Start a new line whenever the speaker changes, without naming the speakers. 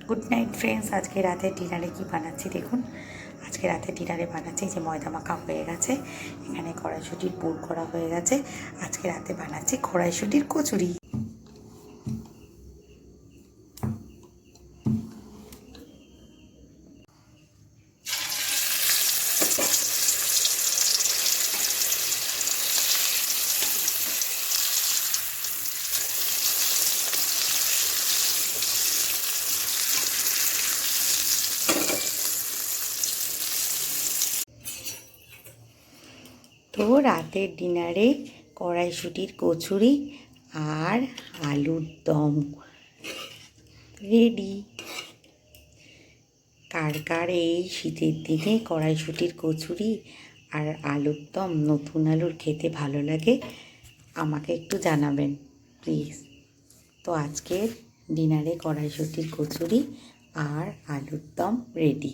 Good night friends. আজকে রাতে ডিনারে কি বানাচ্ছি দেখুন। আজকে রাতে ডিনারে বানাচ্ছি যে ময়দা মাখা হয়ে গেছে, এখানে কড়াইশুঁটির পুর করা হয়ে গেছে। আজকে রাতে বানাচ্ছি কড়াইশুঁটির কচুরি। তো রাতের ডিনারে কড়াইশুঁটির কচুরি আর আলুর দম রেডি। কার কার এই শীতের দিনে কড়াইশুঁটির কচুরি আর আলুর দম, নতুন আলুর খেতে ভালো লাগে, আমাকে একটু জানাবেন প্লিজ। তো আজকের ডিনারে কড়াইশুঁটির কচুরি আর আলুর দম রেডি।